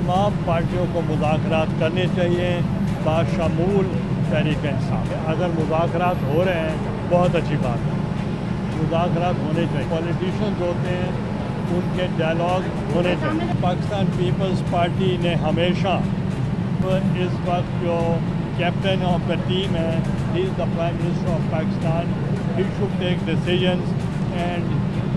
तमाम पार्टियों को मुज़ाकरात करने चाहिए बाशमूल तहरीक इंसाफ। अगर मुज़ाकरात हो रहे हैं बहुत अच्छी बात है, मुज़ाकरात होने चाहिए। पॉलिटिशियंस होते हैं उनके डायलॉग होने चाहिए। पाकिस्तान पीपल्स पार्टी ने हमेशा इस वक्त जो कैप्टन ऑफ द टीम है, he is the prime minister of Pakistan, he should take decisions and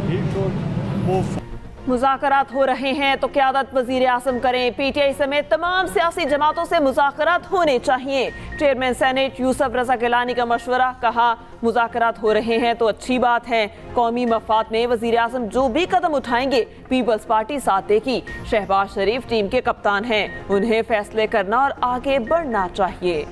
he should move. मुज़ाकरात हो रहे हैं तो क़यादत वज़ीर आज़म करें। पीटीआई समेत तमाम सियासी जमातों से मुज़ाकरात होने चाहिए। चेयरमैन सेनेट यूसुफ रज़ा गिलानी का मशवरा, कहा मुज़ाकरात हो रहे हैं तो अच्छी बात है। कौमी मफाद में वज़ीर आज़म जो भी कदम उठाएंगे पीपल्स पार्टी साथ देगी। शहबाज शरीफ टीम के कप्तान हैं, उन्हें फैसले करना और आगे बढ़ना चाहिए।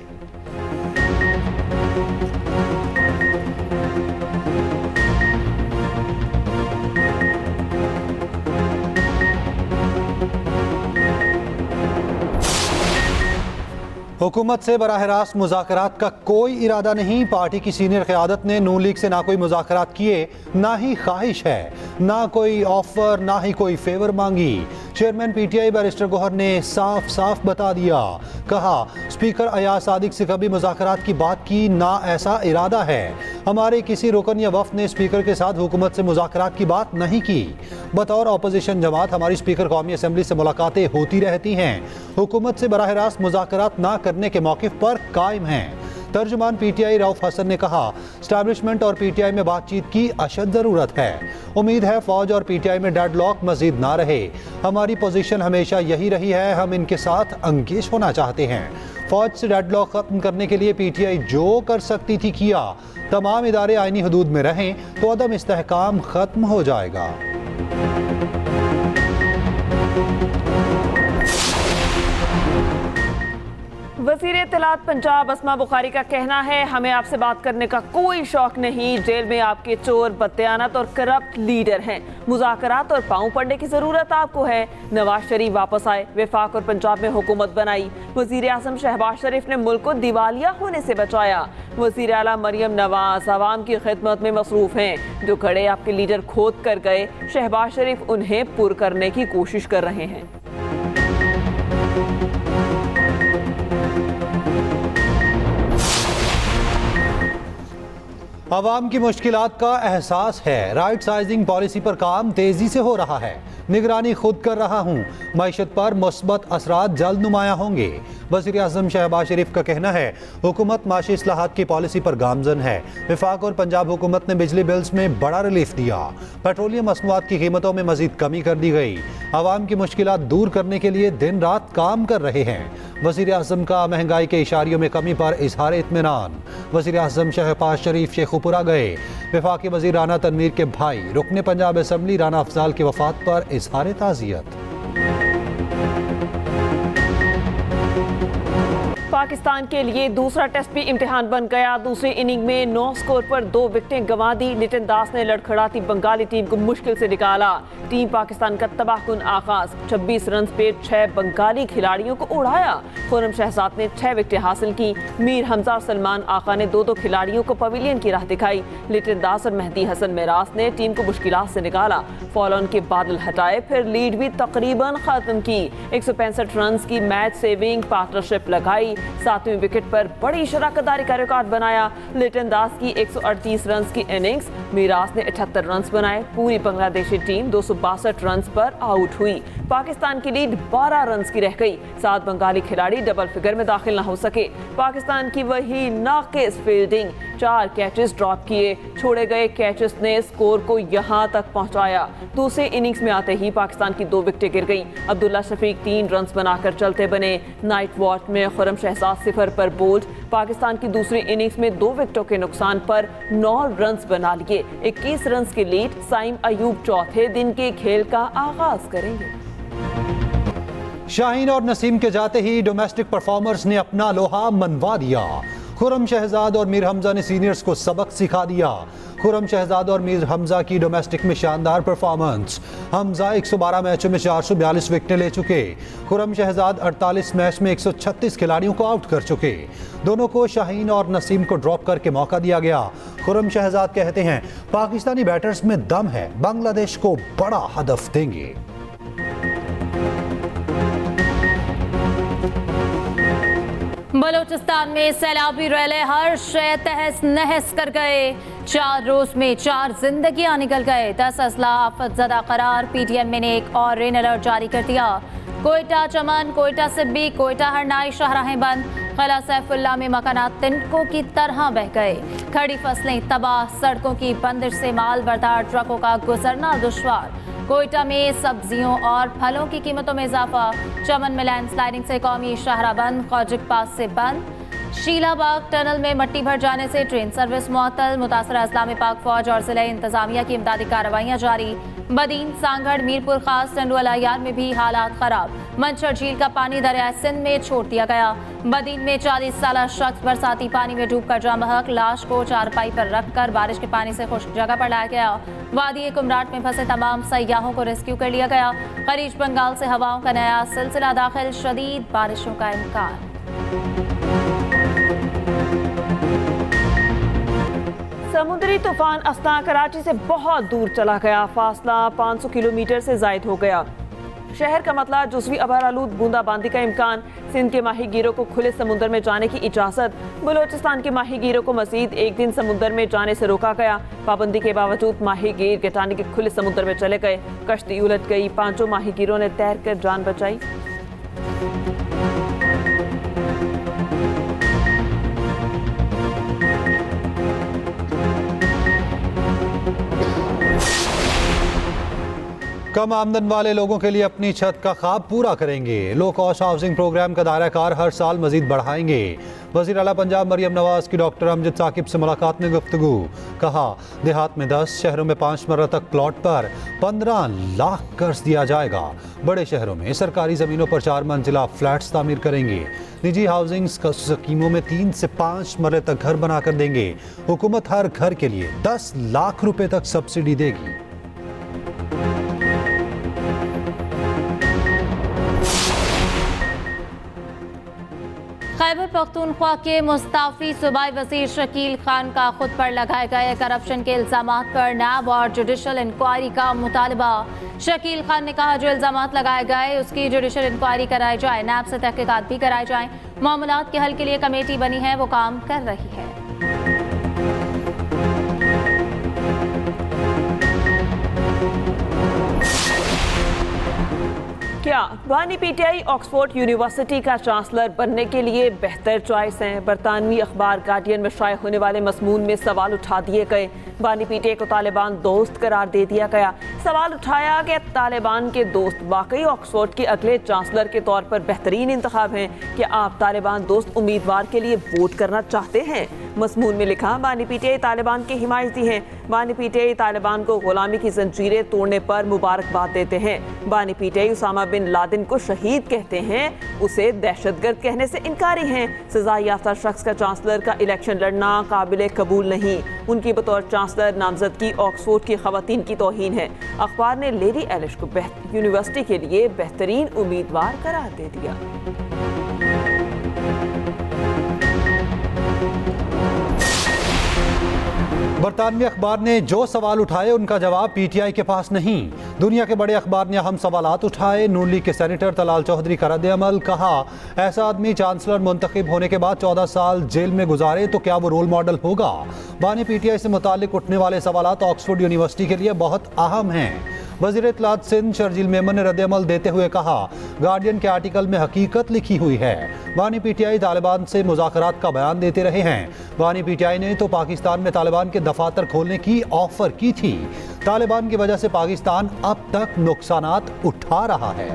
हुकूमत से बराह रास्त मुज़ाकरात का कोई इरादा नहीं। पार्टी की सीनियर क़यादत ने नून लीग से ना कोई मुज़ाकरात किए, ना ही ख्वाहिश है, ना कोई ऑफर, ना ही कोई फेवर मांगी। चेयरमैन पीटीआई बैरिस्टर गौहर ने साफ साफ बता दिया, कहा स्पीकर अयाज सादिक से कभी मुज़ाकरात की बात की ना ऐसा इरादा है। हमारे किसी रुकन या वफ़द ने स्पीकर के साथ हुकूमत से मुज़ाकरात की बात नहीं की। बतौर अपोजिशन जमात हमारी स्पीकर कौमी असम्बली से मुलाकातें होती रहती हैं। हुकूमत से बराह रास्त मुज़ाकरात ना करने के मौक़िफ़ पर कायम हैं। तर्जुमान पीटीआई रऊफ हसन ने कहा स्टैब्लिशमेंट और पीटीआई में बातचीत की अशद ज़रूरत है। उम्मीद है फ़ौज और पीटीआई में डेडलॉक मज़ीद ना रहे। हमारी पोजीशन हमेशा यही रही है, हम इनके साथ अंगेज होना चाहते हैं। फ़ौज से डेडलॉक ख़त्म करने के लिए पीटीआई जो कर सकती थी किया। तमाम इदारे आईनी हदूद में रहें तो अदम इस्तेहकाम ख़त्म हो जाएगा। वज़ीर इत्तलात पंजाब अस्मा बुखारी का कहना है, हमें आपसे बात करने का कोई शौक नहीं। जेल में आपके चोर, बददयानत और करप्ट लीडर हैं। मुज़ाकरात और पाँव पड़ने की ज़रूरत आपको है। नवाज शरीफ वापस आए, वफाक और पंजाब में हुकूमत बनाई। वज़ीर आज़म शहबाज शरीफ ने मुल्क को दिवालिया होने से बचाया। वज़ीर आला मरियम नवाज आवाम की खिदमत में मसरूफ़ हैं। जो घड़े आपके लीडर खोद कर गए, शहबाज शरीफ उन्हें पुर करने की कोशिश कर रहे हैं। आवाम की मुश्किलात का एहसास है। राइट साइजिंग पॉलिसी पर काम तेजी से हो रहा है। निगरानी खुद कर रहा हूँ। मईशत पर मुस्बत असरात जल्द नुमाया होंगे। वज़ीर आज़म शहबाज शरीफ का कहना है हुकूमत माशी इस्लाहात की पॉलिसी पर गामजन है। वफाक और पंजाब हुकूमत ने बिजली बिल्स में बड़ा रिलीफ दिया। पेट्रोलियम मसनूआत की कीमतों में मजीद कमी कर दी गई। आवाम की मुश्किलात दूर करने के लिए दिन रात काम कर रहे हैं। वज़ीर आज़म का महंगाई के इशारियों में कमी पर इजहार इत्मीनान। वज़ीर आज़म शहबाज शरीफ शेखुपुरा गए। वफाकी वज़ीर राना तनवीर के भाई रुकने पंजाब असम्बली राना अफजाल की वफात पर इजहार ताज़ियत। पाकिस्तान के लिए दूसरा टेस्ट भी इम्तिहान बन गया। दूसरी इनिंग में 9 स्कोर पर 2 विकेटें गंवा दी। लिटन दास ने लड़खड़ाती बंगाली टीम को मुश्किल से निकाला। टीम पाकिस्तान का तबाहकुन आगाज, 26 रन पे 6 बंगाली खिलाड़ियों को उड़ाया। खुर्रम शहजाद ने 6 विकेटें हासिल की। मीर हमजा और सलमान आका ने 2-2 खिलाड़ियों को पवेलियन की राह दिखाई। लिटन दास और मेहदी हसन मिरास ने टीम को मुश्किलात से निकाला। फॉलो ऑन के बादल हटाए, फिर लीड भी तकरीबन खत्म की। 165 रन की मैच सेविंग पार्टनरशिप लगाई। 7वीं विकेट पर बड़ी शराकतदारी का रिकॉर्ड बनाया। लिटन दास की 138 रन की इनिंग्स, मिरास ने 78 रन बनाए। पूरी बांग्लादेशी टीम 262 रन पर आउट हुई। पाकिस्तान की लीड 12 रन की रह गई। 7 बंगाली खिलाड़ी डबल फिगर में दाखिल न हो सके। पाकिस्तान की वही नाकिस फील्डिंग, 4 कैचेस ड्रॉप किए। छोड़े गए कैचेस ने स्कोर को यहां तक पहुंचाया। दूसरे इनिंग्स में आते ही पाकिस्तान की 2 विकेटें गिर गईं। अब्दुल्ला शफीक 3 रन बनाकर चलते बने। नाइट वॉच में खुर्रम शहजाद 0 पर बोल्ड। पाकिस्तान की दूसरी इनिंग्स में 2 विकेटों के नुकसान पर 9 रन बना लिए। 21 रन की लीड। साइम अयूब चौथे दिन के खेल का आगाज करेंगे। शाहीन और नसीम के जाते ही डोमेस्टिक परफॉर्मर्स ने अपना लोहा मनवा दिया। खुर्रम शहजाद और मीर हमजा ने सीनियर्स को सबक सिखा दिया। खुर्रम शहजाद और मीर हमजा की डोमेस्टिक में शानदार परफॉर्मेंस। हमजा 112 मैचों में 442 विकेटें ले चुके। खुर्रम शहजाद 48 मैच में 136 खिलाड़ियों को आउट कर चुके। दोनों को शाहीन और नसीम को ड्रॉप करके मौका दिया गया। खुर्रम शहजाद कहते हैं पाकिस्तानी बैटर्स में दम है, बांग्लादेश को बड़ा हदफ देंगे। बलूचिस्तान में सैलाबी रैले हर शय तहस नहस कर गए। 4 रोज में 4 जिंदगियां निकल गए। 10 अजला आफतजदा करार। पीटीएम ने एक और रेन अलर्ट जारी कर दिया। कोयटा चमन, कोयटा सिब्बी, कोयटा हरनाई शाहराहें बंद। किला सैफुल्लाह में मकानात तिनकों की तरह बह गए। खड़ी फसलें तबाह। सड़कों की बंदिश से माल बरदार ट्रकों का गुजरना दुश्वार। कोयटा में सब्जियों और फलों की कीमतों में इजाफा। चमन में लैंडस्लाइडिंग से कौमी शाहरा बंद। खौजिक पास से बंद। शीलाबाग टनल में मट्टी भर जाने से ट्रेन सर्विस मुअत्तल। मुतासरा अजला में पाक फौज और जिला इंतजामिया की इमदादी कार्रवाइयां जारी। बदीन, सांगड़, मीरपुर खास, टंडुअला यार में भी हालात खराब। मंचर झील का पानी दरियाए सिंध में छोड़ दिया गया। बदीन में 40 साल शख्स बरसाती पानी में डूबकर जाँ बहक। लाश को चारपाई पर रखकर बारिश के पानी से खुश्क जगह पर लाया गया। वादी कुमराट में फंसे तमाम सयाहों को रेस्क्यू कर लिया गया। खलीज बंगाल से हवाओं का नया सिलसिला दाखिल। शदीद बारिशों का इम्कान। समुद्री तूफान अस्ना कराची से बहुत दूर चला गया। फासला 500 किलोमीटर से जायद हो गया। शहर का मतला जुज़वी अबारालूद बूंदाबांदी का इम्कान। सिंध के माहीगीरों को खुले समुद्र में जाने की इजाज़त। बलूचिस्तान के माहीगीरों को मज़ीद एक दिन समुद्र में जाने से रोका गया। पाबंदी के बावजूद माहीगीर गटानी के खुले समुद्र में चले गए। कश्ती उलट गई। 5 माहीगीरों ने तैरकर जान बचाई। कम आमदन वाले लोगों के लिए अपनी छत का ख्वाब पूरा करेंगे। लो कॉस्ट हाउसिंग प्रोग्राम का दायरा कार हर साल मजीद बढ़ाएंगे। वज़ीर आला पंजाब मरियम नवाज की डॉक्टर अमजद साकिब से मुलाकात में गुफ्तगू। कहा, देहात में 10, शहरों में 5 मरला तक प्लॉट पर 15 लाख कर्ज दिया जाएगा। बड़े शहरों में सरकारी ज़मीनों पर 4 मंजिला फ्लैट्स तामीर करेंगे। निजी हाउसिंग स्कीमों में 3 से 5 मरले तक घर बनाकर देंगे। हुकूमत हर घर के लिए 10 लाख रुपए तक सब्सिडी देगी। खैबर पख्तूनख्वा के मुस्ताफी सूबाई वज़ीर शकील खान का खुद पर लगाए गए करप्शन के इल्जामात पर नैब और जुडिशल इंक्वायरी का मुतालबा। शकील खान ने कहा, जो इल्जामात लगाए गए उसकी जुडिशल इंक्वायरी कराई जाए। नैब से तहकीकात भी कराई जाए। मामलात के हल के लिए कमेटी बनी है, वो काम कर रही है। क्या बानी पीटीआई ऑक्सफोर्ड यूनिवर्सिटी का चांसलर बनने के लिए बेहतर चॉइस हैं? बरतानवी अखबार गार्डियन में शाये होने वाले मजमून में सवाल उठा दिए गए। बानी पीटीआई को तालिबान दोस्त करार दे दिया गया। सवाल उठाया कि तालिबान के दोस्त वाकई ऑक्सफोर्ड के अगले चांसलर के तौर पर बेहतरीन इंतखाब हैं। क्या आप तालिबान दोस्त उम्मीदवार के लिए वोट करना चाहते हैं? मजमून में लिखा, बानी पीटीआई तालिबान के हिमायती हैं। बानी पीटीआई तालिबान को गुलामी की जंजीरें तोड़ने पर मुबारकबाद देते हैं। बानी पीटीआई उसामा बिन लादेन को शहीद कहते हैं, उसे दहशतगर्द कहने से इनकारी हैं। सजा याफ्ता शख्स का चांसलर का इलेक्शन लड़ना काबिल कबूल नहीं। उनकी बतौर चांसलर नामजदगी ऑक्सफोर्ड की खवातीन की तौहीन है। अखबार ने लेडी एलिश को यूनिवर्सिटी के लिए बेहतरीन उम्मीदवार करार दे दिया। बरतानवी अखबार ने जो सवाल उठाए उनका जवाब पीटीआई के पास नहीं। दुनिया के बड़े अखबार ने अहम सवालात उठाए। नून लीग के सेनेटर तलाल चौधरी का रद्द-ए-अमल। कहा, ऐसा आदमी चांसलर मुंतखब होने के बाद 14 साल जेल में गुजारे तो क्या वो रोल मॉडल होगा? बानी पीटीआई से मुताल्लिक उठने वाले सवालात ऑक्सफोर्ड यूनिवर्सिटी के लिए बहुत अहम हैं। वज़ीर इत्तलात सिंध शर्जील मेमन ने रद्द-ए-अमल देते हुए कहा, गार्डियन के आर्टिकल में हकीकत लिखी हुई है। बानी पीटीआई तालिबान से मुज़ाकरात का बयान देते रहे हैं। बानी पीटीआई ने तो पाकिस्तान में तालिबान के दफातर खोलने की ऑफर की थी। तालिबान की वजह से पाकिस्तान अब तक नुकसानात उठा रहा है।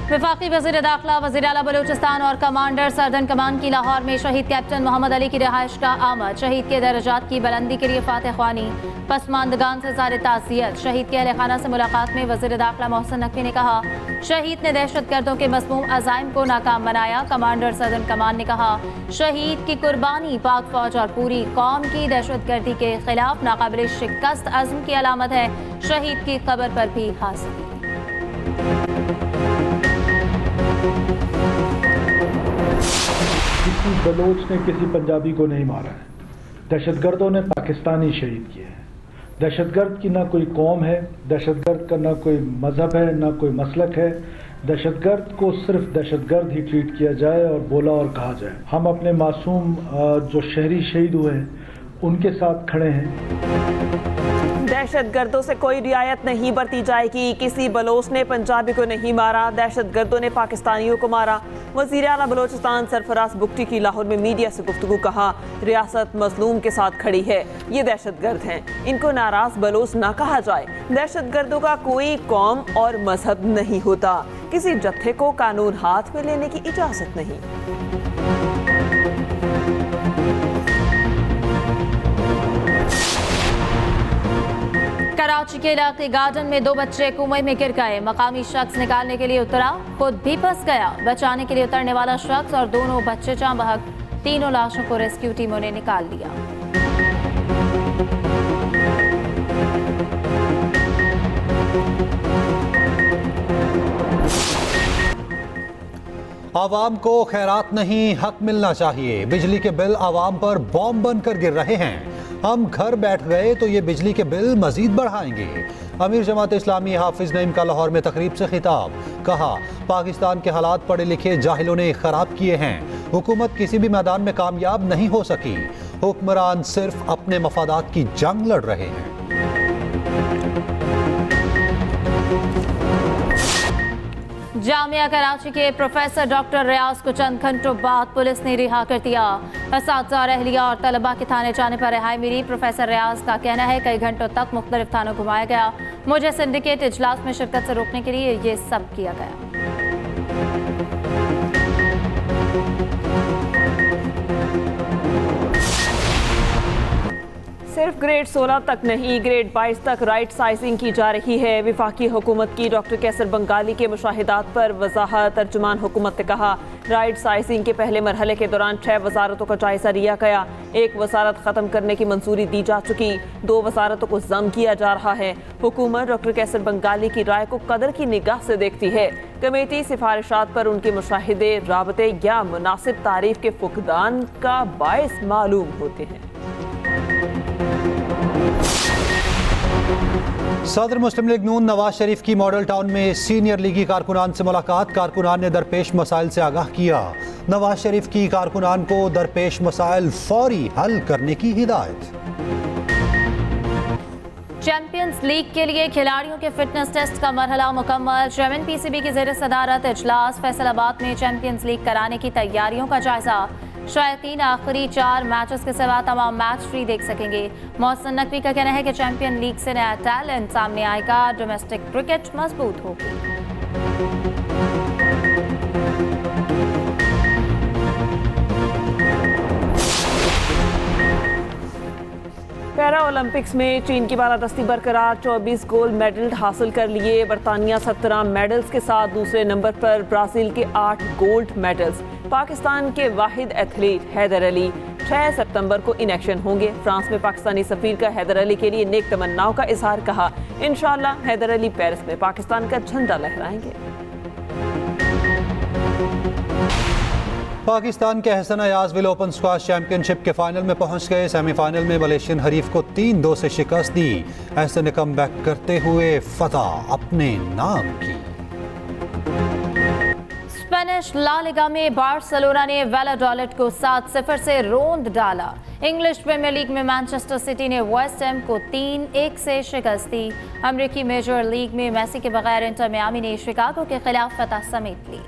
वफाकी वज़ीर दाखिला, वज़ीर आला बलूचिस्तान और कमांडर सर्दन कमान की लाहौर में शहीद कैप्टन मोहम्मद अली की रिहाइश का आमद। शहीद के दर्जात की बुलंदी के लिए फातह ख्वानी। पसमानदगान से ज़ारे ताज़ियत। शहीद के अहले खाना से मुलाकात में वज़ीर दाखिला मोहसिन नकवी ने कहा, शहीद ने दहशतगर्दों के मज़मूम अज़ाइम को नाकाम बनाया। कमांडर सर्दन कमान ने कहा, शहीद की कुर्बानी पाक फौज और पूरी कौम की दहशतगर्दी के खिलाफ नाकाबिल शिकस्त अज़्म की अलामत है। शहीद की कब्र पर भी हाज़िरी। किसी बलोच ने किसी पंजाबी को नहीं मारा है। दहशतगर्दों ने पाकिस्तानी शहीद किए हैं। दहशतगर्द की ना कोई कौम है, दहशतगर्द का ना कोई मज़हब है, ना कोई मसलक है। दहशतगर्द को सिर्फ दहशतगर्द ही ट्रीट किया जाए और बोला और कहा जाए। हम अपने मासूम जो शहरी शहीद हुए हैं उनके साथ खड़े हैं। दहशतगर्दों से कोई रियायत नहीं बरती जाएगी। किसी बलोच ने पंजाबी को नहीं मारा, दहशतगर्दों ने पाकिस्तानियों को मारा। वज़ीर आला बलोचिस्तान सरफराज बुगटी की लाहौर में मीडिया से गुफ्तगू कहा, रियासत मजलूम के साथ खड़ी है, ये दहशतगर्द हैं, इनको नाराज बलोच ना कहा जाए। दहशतगर्दों का कोई कौम और मजहब नहीं होता, किसी जत्थे को कानून हाथ में लेने की इजाजत नहीं। कराची के इलाके गार्डन में 2 बच्चे कुएं में गिर गए। मकामी शख्स निकालने के लिए उतरा, खुद भी फंस गया। बचाने के लिए उतरने वाला शख्स और दोनों बच्चे जान बहक, तीनों लाशों को रेस्क्यू टीमों ने निकाल लिया। आवाम को खैरात नहीं, हक मिलना चाहिए। बिजली के बिल आवाम पर बॉम्ब बनकर गिर रहे हैं। हम घर बैठ गए तो ये बिजली के बिल मजीद बढ़ाएंगे। अमीर जमात इस्लामी हाफिज नईम का लाहौर में तकरीब से खिताब, कहा पाकिस्तान के हालात पढ़े लिखे जाहिलों ने खराब किए हैं। हुकूमत किसी भी मैदान में कामयाब नहीं हो सकी। हुक्मरान सिर्फ अपने मफादात की जंग लड़ रहे हैं। जामिया कराची के प्रोफेसर डॉक्टर रियाज को चंद घंटों बाद पुलिस ने रिहा कर दिया। असातिज़ा, अहलिया और तलबा के थाने जाने पर रिहाई मिली। प्रोफेसर रियाज का कहना है कई घंटों तक मुख्तलिफ थानों घुमाया गया। मुझे सिंडिकेट इजलास में शिरकत से रोकने के लिए ये सब किया गया। सिर्फ ग्रेड 16 तक नहीं, ग्रेड 22 तक राइट साइजिंग की जा रही है। विफाकी हुकूमत की डॉक्टर कैसर बंगाली के मुशाहिदात पर वजाहत। तर्जुमान हुकूमत ने कहा, राइट साइजिंग के पहले मरहले के दौरान 6 वजारतों का जायजा लिया गया। 1 वजारत ख़त्म करने की मंजूरी दी जा चुकी, 2 वजारतों को जम किया जा रहा है। हुकूमत डॉक्टर कैसर बंगाली की राय को कदर की निगाह से देखती है। कमेटी सिफारिशात पर उनके मुशाहिदे, राबते या मुनासिब तारीफ के फुकदान का बायस मालूम होते हैं। सदर मुस्लिम लीग नून नवाज शरीफ की मॉडल टाउन में सीनियर लीगी कारकुनान से मुलाकात। कारकुनान ने दरपेश मसाइल से आगाह किया। नवाज शरीफ की कारकुनान को दरपेश मसाइल फौरी हल करने की हिदायत। चैंपियंस लीग के लिए खिलाड़ियों के फिटनेस टेस्ट का मरहला मुकम्मल। चेयरमैन पीसीबी की ज़ेर सदारत इजलास। फैसलाबाद में चैंपियंस लीग कराने की तैयारियों का जायजा। शायकीन आखिरी 4 मैचेस के सिवा तमाम मैच फ्री देख सकेंगे। मोहसिन नकवी का कहना है कि चैंपियन लीग से नया टैलेंट सामने आएगा, डोमेस्टिक क्रिकेट मजबूत होगी। पैरा ओलंपिक्स में चीन की बालादस्ती बरकरार। 24 गोल्ड मेडल हासिल कर लिए। बरतानिया 17 मेडल्स के साथ दूसरे नंबर पर, ब्राजील के 8 गोल्ड मेडल्स। पाकिस्तान के वाहिद एथलीट हैदर अली 6 सितंबर को इन एक्शन होंगे। फ्रांस में पाकिस्तानी सफीर का हैदर अली के लिए नेक तमन्नाओं का इजहार। कहा, इंशाअल्लाह हैदर अली पेरिस में पाकिस्तान का झंडा लहराएंगे। पाकिस्तान के Ahsan Ayaz will open squash championship के फाइनल में पहुंच गए। सेमीफाइनल में मलेशियन हरीफ को 3-2 से शिकस्त दी। अहसन ने कम बैक करते हुए फतह अपने नाम की। स्पेनिश ला लिगा में बार्सिलोना ने वैलाडोलिड को 7-0 से रोंद डाला। इंग्लिश प्रीमियर लीग में मैनचेस्टर सिटी ने वेस्ट हैम को 3-1 से शिकस्त दी। अमेरिकी मेजर लीग में मेसी के बगैर इंटर मियामी ने शिकागो के खिलाफ फतह समेट ली।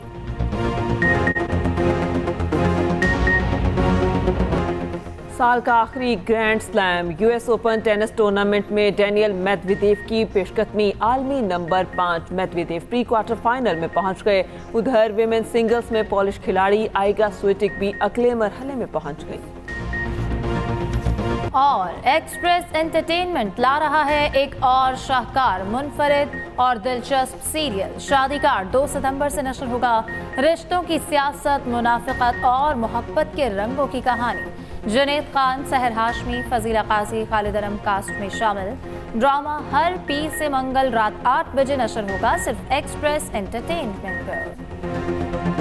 साल का आखिरी grand slam US open tennis tournament में डेनियल मेदवेदेव की पेशकदमी। आलमी number 5 Medvedev pre quarter final में पहुंच गए। उधर विमेन सिंगल्स में पोलिश खिलाड़ी आइगा स्विटिक भी अगले मरहले में पहुंच गई। और एक्सप्रेस एंटरटेनमेंट ला रहा है एक और शाहकार, मुनफरिद और दिलचस्प सीरियल शादी कार्ड। 2 सितंबर से नशर होगा। रिश्तों की सियासत, मुनाफिकत और मोहब्बत के रंगों की कहानी। जुनैद खान, सहर हाशमी, फजीला काजी, खालिद अरम कास्ट में शामिल। ड्रामा हर पीर से मंगल रात 8 बजे नशर होगा, सिर्फ एक्सप्रेस एंटरटेनमेंट पर।